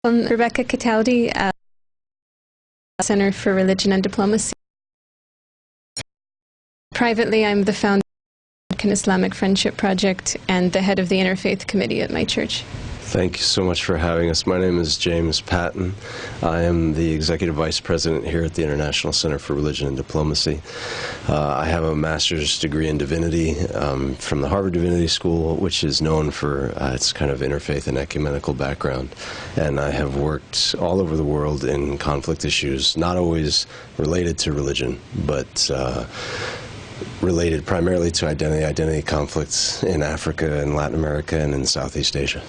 Rebecca Cataldi, Center for Religion and Diplomacy. Privately, I'm the founder of the Turkish-Islamic Friendship Project and the head of the Interfaith Committee at my church. Thank you so much for having us. My name is James Patton. I am the Executive Vice President here at the International Center for Religion and Diplomacy. I have a master's degree in divinity from the Harvard Divinity School, which is known for its kind of interfaith and ecumenical background. And I have worked all over the world in conflict issues, not always related to religion, but related primarily to identity conflicts in Africa and Latin America and in Southeast Asia.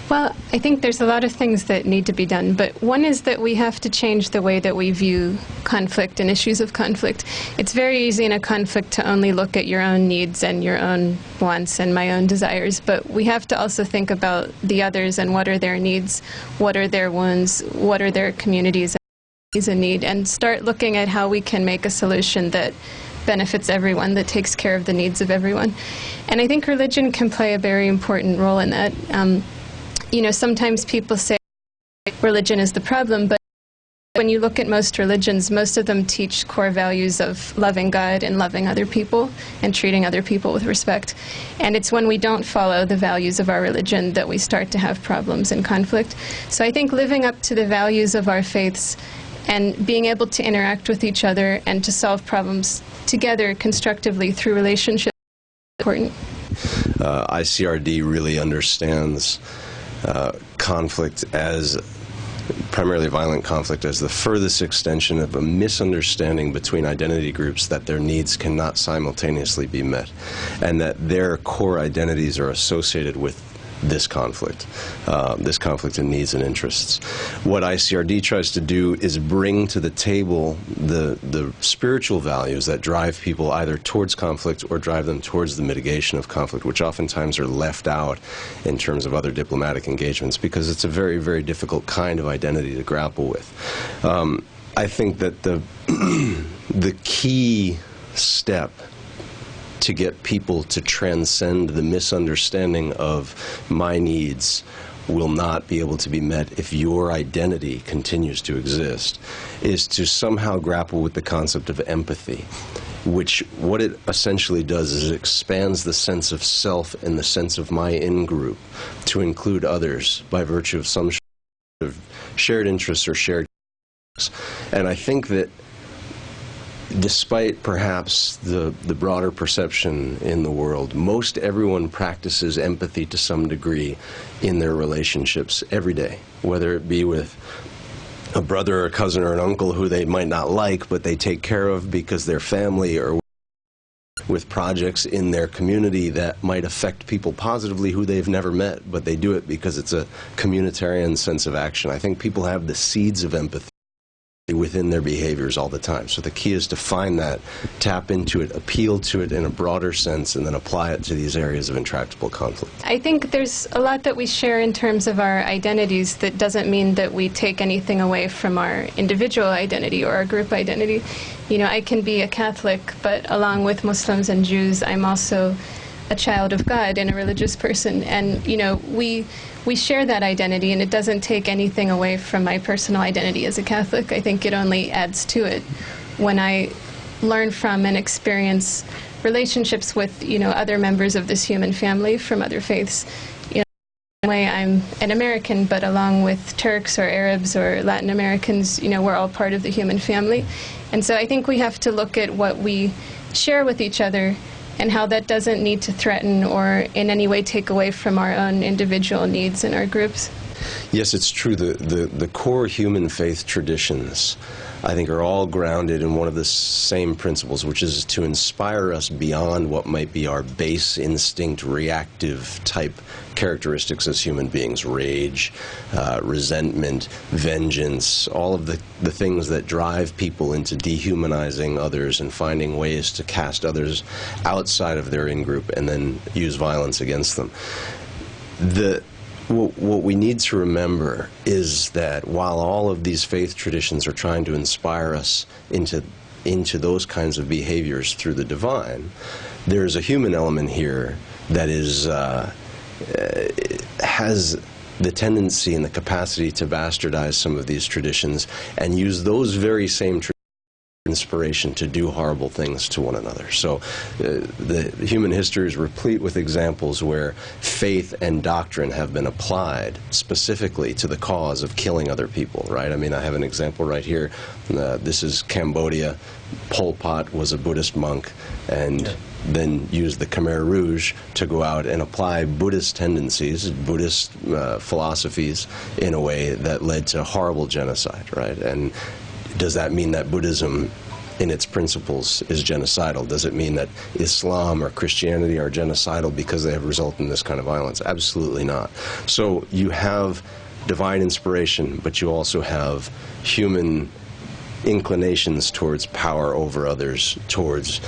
Well, I think there's a lot of things that need to be done, but one is that we have to change the way that we view conflict and issues of conflict. It's very easy in a conflict to only look at your own needs and your own wants and my own desires, but we have to also think about the others and what are their needs, what are their wounds, what are their communities in need, and start looking at how we can make a solution that benefits everyone, that takes care of the needs of everyone. And I think religion can play a very important role in that. You know, sometimes people say religion is the problem, but when you look at most religions, most of them teach core values of loving God and loving other people and treating other people with respect. And it's when we don't follow the values of our religion that we start to have problems and conflict. So I think living up to the values of our faiths and being able to interact with each other and to solve problems together constructively through relationships is important. ICRD really understands conflict as, primarily violent conflict, as the furthest extension of a misunderstanding between identity groups that their needs cannot simultaneously be met, and that their core identities are associated with this conflict in needs and interests. What ICRD tries to do is bring to the table the spiritual values that drive people either towards conflict or drive them towards the mitigation of conflict, which oftentimes are left out in terms of other diplomatic engagements because it's a very, very difficult kind of identity to grapple with. I think that the key step to get people to transcend the misunderstanding of my needs will not be able to be met if your identity continues to exist, is to somehow grapple with the concept of empathy, which what it essentially does is it expands the sense of self and the sense of my in-group to include others by virtue of some shared interests or shared. And I think that despite perhaps the broader perception in the world, most everyone practices empathy to some degree in their relationships every day, whether it be with a brother or a cousin or an uncle who they might not like, but they take care of because they're family, or with projects in their community that might affect people positively who they've never met, but they do it because it's a communitarian sense of action. I think people have the seeds of empathy within their behaviors all the time. So the key is to find that, tap into it, appeal to it in a broader sense, and then apply it to these areas of intractable conflict. I think there's a lot that we share in terms of our identities that doesn't mean that we take anything away from our individual identity or our group identity. You know, I can be a Catholic, but along with Muslims and Jews, I'm also a child of God and a religious person. And, you know, we share that identity, and it doesn't take anything away from my personal identity as a Catholic. I think it only adds to it when I learn from and experience relationships with, you know, other members of this human family from other faiths. You know, in a way I'm an American, but along with Turks or Arabs or Latin Americans, you know, we're all part of the human family. And so I think we have to look at what we share with each other and how that doesn't need to threaten or in any way take away from our own individual needs in our groups. Yes, it's true. The core human faith traditions, I think, are all grounded in one of the same principles, which is to inspire us beyond what might be our base instinct, reactive type characteristics as human beings: rage, resentment, vengeance, all of the things that drive people into dehumanizing others and finding ways to cast others outside of their in-group and then use violence against them. What we need to remember is that while all of these faith traditions are trying to inspire us into those kinds of behaviors through the divine, there's a human element here that is has the tendency and the capacity to bastardize some of these traditions and use those very same inspiration to do horrible things to one another. So the human history is replete with examples where faith and doctrine have been applied specifically to the cause of killing other people, right? I mean, I have an example right here. This is Cambodia. Pol Pot was a Buddhist monk and then used the Khmer Rouge to go out and apply Buddhist tendencies, Buddhist philosophies in a way that led to horrible genocide, right? And does that mean that Buddhism in its principles is genocidal? Does it mean that Islam or Christianity are genocidal because they have resulted in this kind of violence? Absolutely not. So you have divine inspiration, but you also have human inclinations towards power over others, towards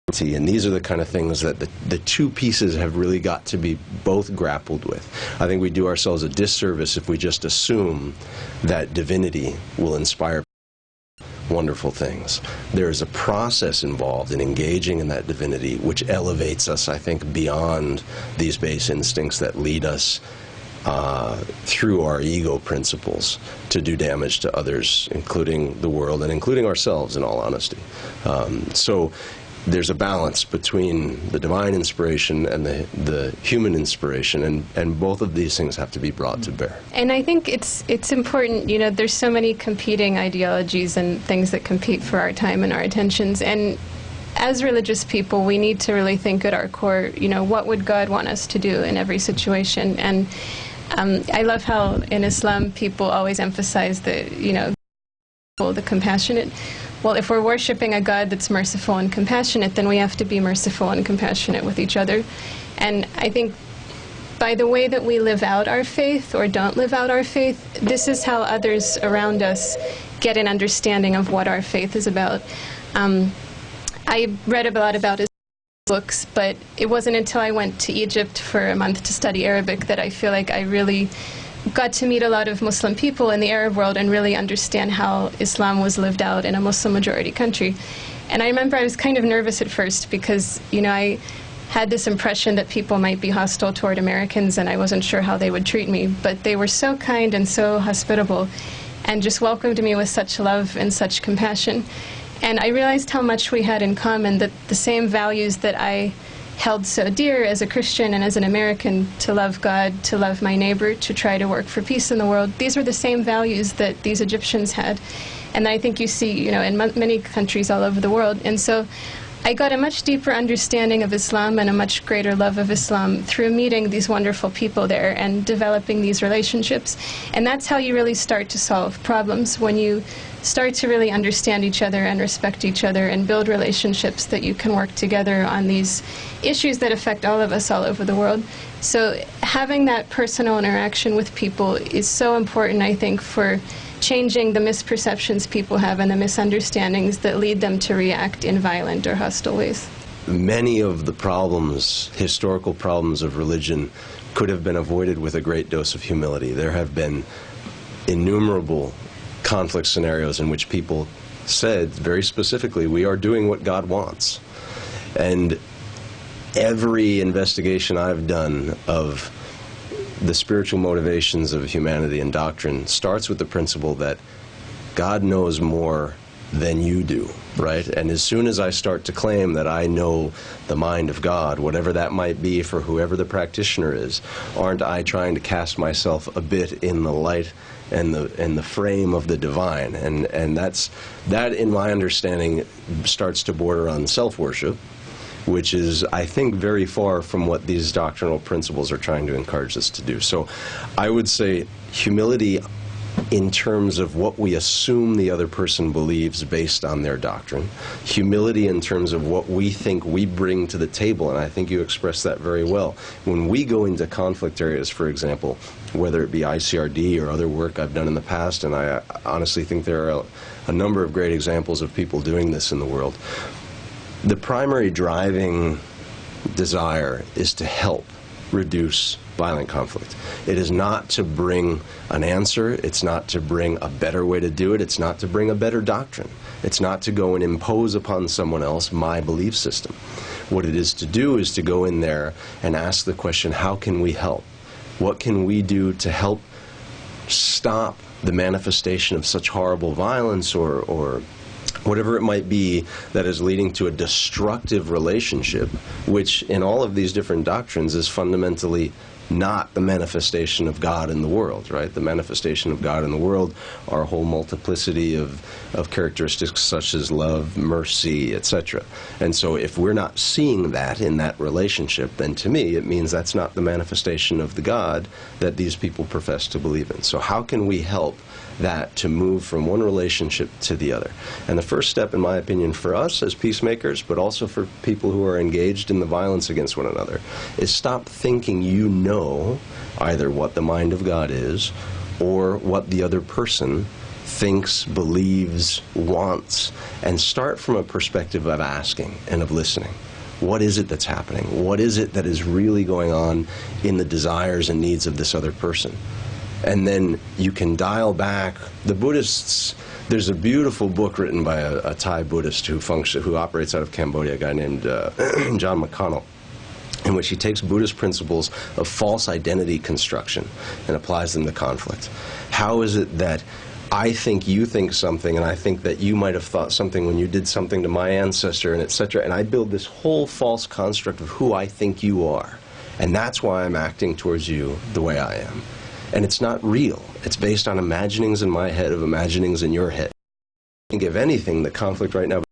gravity, and these are the kind of things that the two pieces have really got to be both grappled with. I think we do ourselves a disservice if we just assume that divinity will inspire wonderful things. There is a process involved in engaging in that divinity which elevates us, I think, beyond these base instincts that lead us through our ego principles to do damage to others, including the world and including ourselves, in all honesty. So there's a balance between the divine inspiration and the human inspiration, and both of these things have to be brought to bear. And I think it's important, you know, there's so many competing ideologies and things that compete for our time and our attentions, and as religious people, we need to really think at our core, you know, what would God want us to do in every situation? And I love how in Islam people always emphasize the, you know, the compassionate. Well, if we're worshiping a God that's merciful and compassionate, then we have to be merciful and compassionate with each other. And I think by the way that we live out our faith or don't live out our faith, this is how others around us get an understanding of what our faith is about. I read a lot about his books, but it wasn't until I went to Egypt for a month to study Arabic that I feel like I really got to meet a lot of Muslim people in the Arab world and really understand how Islam was lived out in a Muslim majority country. And I remember I was kind of nervous at first because, you know, I had this impression that people might be hostile toward Americans and I wasn't sure how they would treat me, but they were so kind and so hospitable and just welcomed me with such love and such compassion. And I realized how much we had in common, that the same values that I held so dear as a Christian and as an American, to love God, to love my neighbor, to try to work for peace in the world, these were the same values that these Egyptians had. And I think you see, you know, in many countries all over the world. And so I got a much deeper understanding of Islam and a much greater love of Islam through meeting these wonderful people there and developing these relationships. And that's how you really start to solve problems, when you start to really understand each other and respect each other and build relationships that you can work together on these issues that affect all of us all over the world. So having that personal interaction with people is so important, I think, for changing the misperceptions people have and the misunderstandings that lead them to react in violent or hostile ways. Many of the problems, historical problems of religion, could have been avoided with a great dose of humility. There have been innumerable conflict scenarios in which people said very specifically, we are doing what God wants. And every investigation I've done of the spiritual motivations of humanity and doctrine starts with the principle that God knows more than you do, right? And as soon as I start to claim that I know the mind of God, whatever that might be for whoever the practitioner is, aren't I trying to cast myself a bit in the light and the frame of the divine? And that, in my understanding, starts to border on self-worship, which is, I think, very far from what these doctrinal principles are trying to encourage us to do. So I would say humility in terms of what we assume the other person believes based on their doctrine, humility in terms of what we think we bring to the table, and I think you expressed that very well. When we go into conflict areas, for example, whether it be ICRD or other work I've done in the past, and I honestly think there are a number of great examples of people doing this in the world, the primary driving desire is to help reduce violent conflict. It is not to bring an answer. It's not to bring a better way to do it. It's not to bring a better doctrine. It's not to go and impose upon someone else my belief system. What it is to do is to go in there and ask the question, how can we help? What can we do to help stop the manifestation of such horrible violence or whatever it might be that is leading to a destructive relationship, which in all of these different doctrines is fundamentally not the manifestation of God in the world, right? The manifestation of God in the world are a whole multiplicity of characteristics such as love, mercy, etc. And so if we're not seeing that in that relationship, then to me it means that's not the manifestation of the God that these people profess to believe in. So how can we help that to move from one relationship to the other? And the first step, in my opinion, for us as peacemakers, but also for people who are engaged in the violence against one another, is stop thinking you know either what the mind of God is or what the other person thinks, believes, wants, and start from a perspective of asking and of listening. What is it that's happening? What is it that is really going on in the desires and needs of this other person? And then you can dial back. The Buddhists, there's a beautiful book written by a Thai Buddhist who operates out of Cambodia, a guy named John McConnell, in which he takes Buddhist principles of false identity construction and applies them to conflict. How is it that I think you think something, and I think that you might have thought something when you did something to my ancestor, and etc., and I build this whole false construct of who I think you are, and that's why I'm acting towards you the way I am. And it's not real. It's based on imaginings in my head of imaginings in your head. I think if anything, the conflict right now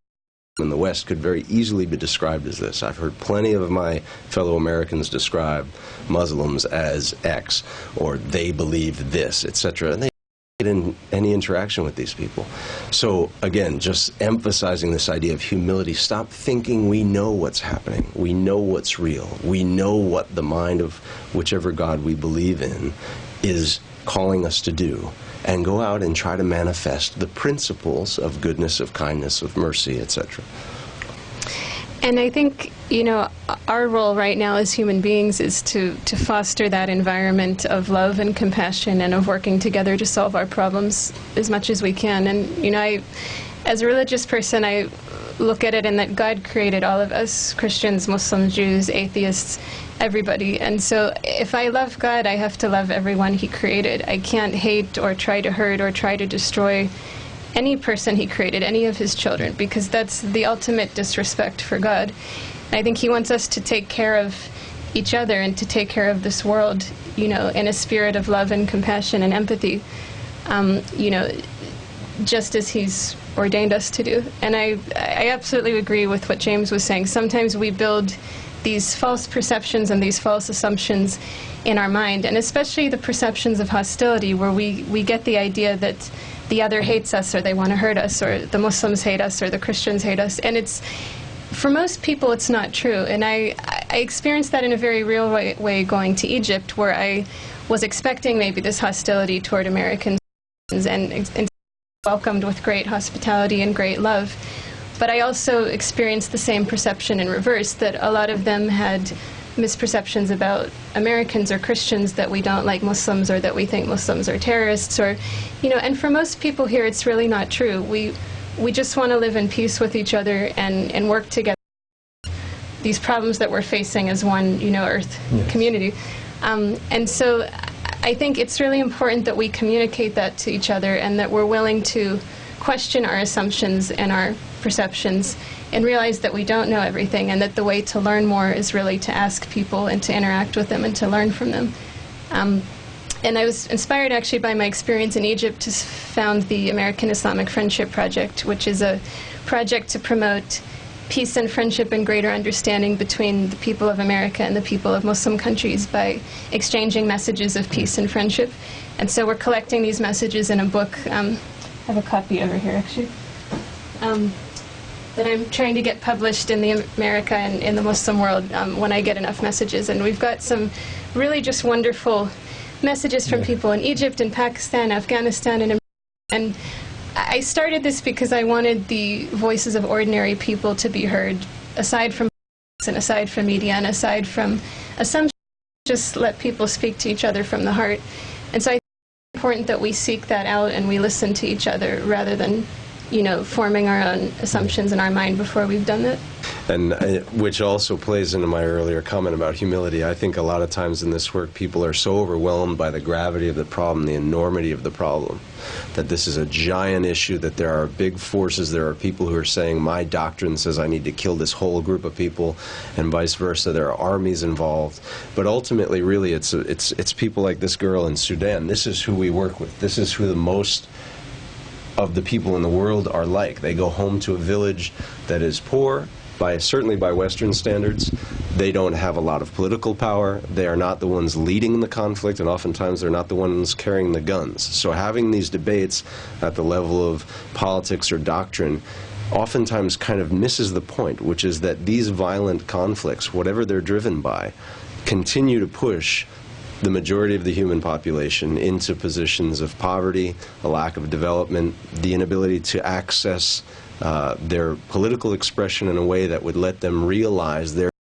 in the West could very easily be described as this. I've heard plenty of my fellow Americans describe Muslims as X, or they believe this, etc. And they don't get in any interaction with these people. So again, just emphasizing this idea of humility. Stop thinking we know what's happening. We know what's real. We know what the mind of whichever God we believe in is calling us to do, and go out and try to manifest the principles of goodness, of kindness, of mercy, etc. And I think, you know, our role right now as human beings is to foster that environment of love and compassion and of working together to solve our problems as much as we can. And, you know, as a religious person, I look at it in that God created all of us, Christians, Muslims, Jews, atheists, everybody. And so if I love God, I have to love everyone He created. I can't hate or try to hurt or try to destroy any person He created, any of His children, because that's the ultimate disrespect for God. And I think He wants us to take care of each other and to take care of this world, you know, in a spirit of love and compassion and empathy, you know, just as He's ordained us to do. And I absolutely agree with what James was saying. Sometimes we build these false perceptions and these false assumptions in our mind, and especially the perceptions of hostility, where we get the idea that the other hates us, or they want to hurt us, or the Muslims hate us, or the Christians hate us. And it's, for most people, it's not true. And I experienced that in a very real way going to Egypt, where I was expecting maybe this hostility toward Americans and welcomed with great hospitality and great love. But I also experienced the same perception in reverse, that a lot of them had misperceptions about Americans or Christians, that we don't like Muslims, or that we think Muslims are terrorists, or, you know, and for most people here it's really not true. We just want to live in peace with each other and work together. These problems that we're facing as one, you know, Earth community. And so I think it's really important that we communicate that to each other, and that we're willing to question our assumptions and our perceptions and realize that we don't know everything, and that the way to learn more is really to ask people and to interact with them and to learn from them. And I was inspired actually by my experience in Egypt to found the American-Islamic Friendship Project, which is a project to promote peace and friendship and greater understanding between the people of America and the people of Muslim countries by exchanging messages of peace and friendship. And so we're collecting these messages in a book. I have a copy over here, actually, that I'm trying to get published in the America and in the Muslim world when I get enough messages. And we've got some really just wonderful messages from people in Egypt and Pakistan, Afghanistan, and I started this because I wanted the voices of ordinary people to be heard, aside from and aside from media and aside from assumptions. Just let people speak to each other from the heart. And so I think it's important that we seek that out and we listen to each other rather than forming our own assumptions in our mind before we've done that. And which also plays into my earlier comment about humility. I think a lot of times in this work, people are so overwhelmed by the gravity of the problem, the enormity of the problem, that this is a giant issue, that there are big forces, there are people who are saying, my doctrine says I need to kill this whole group of people, and vice versa. There are armies involved. But ultimately, really, it's people like this girl in Sudan. This is who we work with. This is who the most of the people in the world are like. They go home to a village that is poor, certainly by Western standards. They don't have a lot of political power. They are not the ones leading the conflict, and oftentimes they're not the ones carrying the guns. So having these debates at the level of politics or doctrine oftentimes kind of misses the point, which is that these violent conflicts, whatever they're driven by, continue to push the majority of the human population into positions of poverty, a lack of development, the inability to access their political expression in a way that would let them realize their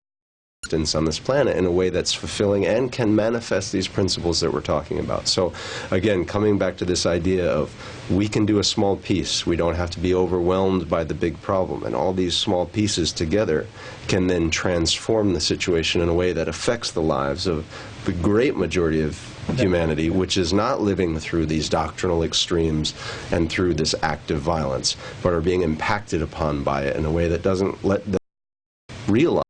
existence on this planet in a way that's fulfilling and can manifest these principles that we're talking about. So again, coming back to this idea of we can do a small piece. We don't have to be overwhelmed by the big problem. And all these small pieces together can then transform the situation in a way that affects the lives of the great majority of humanity, which is not living through these doctrinal extremes and through this active violence, but are being impacted upon by it in a way that doesn't let them realize,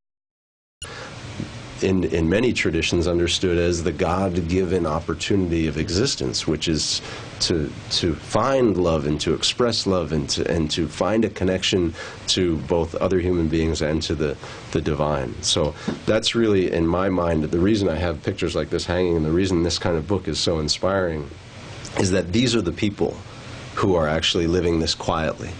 in many traditions understood as the God-given opportunity of existence, which is to find love and to express love and to find a connection to both other human beings and to the divine. So that's really, in my mind, the reason I have pictures like this hanging and the reason this kind of book is so inspiring is that these are the people who are actually living this quietly.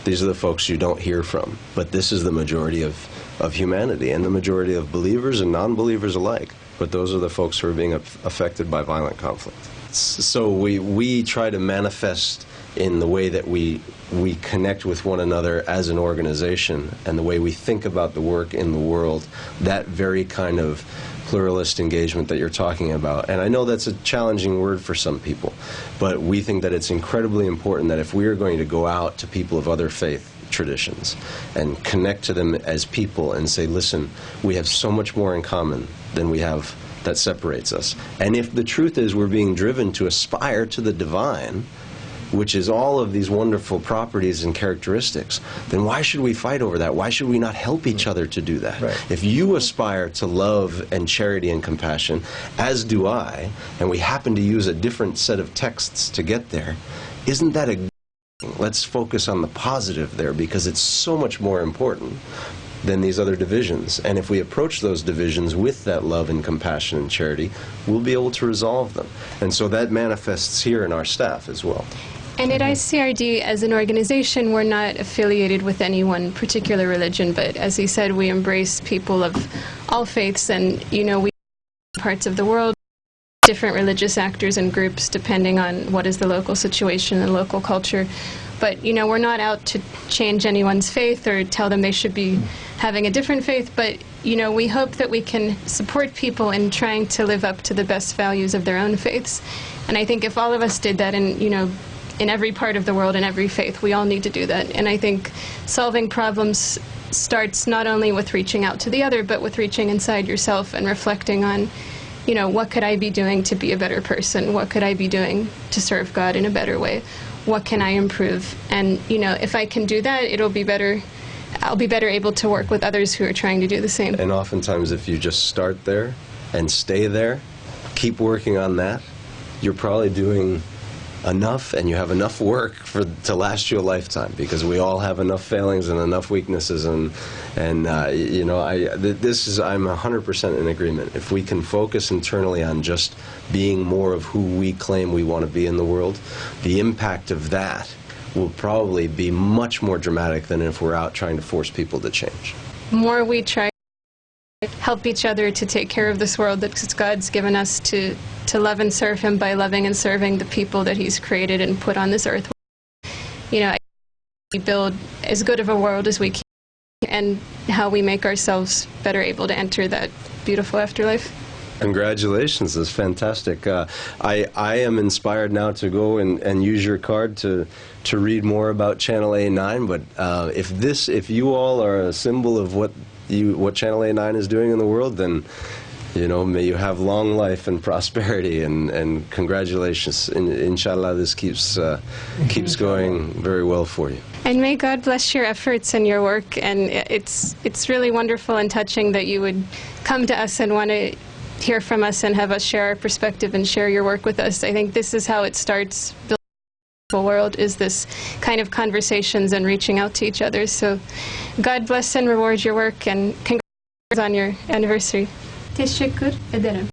These are the folks you don't hear from, but this is the majority of humanity and the majority of believers and non-believers alike. But those are the folks who are being affected by violent conflict. So we try to manifest in the way that we connect with one another as an organization and the way we think about the work in the world, that very kind of pluralist engagement that you're talking about. And I know that's a challenging word for some people, but we think that it's incredibly important that if we are going to go out to people of other faith traditions and connect to them as people and say, listen, we have so much more in common than we have that separates us. And if the truth is we're being driven to aspire to the divine, which is all of these wonderful properties and characteristics, then why should we fight over that? Why should we not help each other to do that? Right. If you aspire to love and charity and compassion, as do I, and we happen to use a different set of texts to get there, isn't that a good thing? Let's focus on the positive there, because it's so much more important than these other divisions. And if we approach those divisions with that love and compassion and charity, we'll be able to resolve them. And so that manifests here in our staff as well. And at ICRD, as an organization, we're not affiliated with any one particular religion, but as he said, we embrace people of all faiths, and, we parts of the world, different religious actors and groups, depending on what is the local situation and local culture. But, we're not out to change anyone's faith or tell them they should be having a different faith, but, we hope that we can support people in trying to live up to the best values of their own faiths. And I think if all of us did that, and, in every part of the world, in every faith, we all need to do that. And I think solving problems starts not only with reaching out to the other, but with reaching inside yourself and reflecting on, what could I be doing to be a better person? What could I be doing to serve God in a better way? What can I improve? And, if I can do that, it'll be better. I'll be better able to work with others who are trying to do the same. And oftentimes, if you just start there and stay there, keep working on that, you're probably doing enough, and you have enough work to last you a lifetime, because we all have enough failings and enough weaknesses, and I'm 100% in agreement. If we can focus internally on just being more of who we claim we want to be in the world, the impact of that will probably be much more dramatic than if we're out trying to force people to change. The more we try to help each other to take care of this world that God's given us to love and serve Him by loving and serving the people that He's created and put on this earth. We build as good of a world as we can, and how we make ourselves better able to enter that beautiful afterlife. Congratulations, that's fantastic. I am inspired now to go and use your card to read more about Channel A9, but if you all are a symbol of what Channel A9 is doing in the world, then may you have long life and prosperity, and congratulations. Inshallah, this keeps going very well for you. And may God bless your efforts and your work, and it's really wonderful and touching that you would come to us and want to hear from us and have us share our perspective and share your work with us. I think this is how it starts. The world is this kind of conversations and reaching out to each other. So God bless and reward your work, and congratulations on your anniversary. Teşekkür ederim.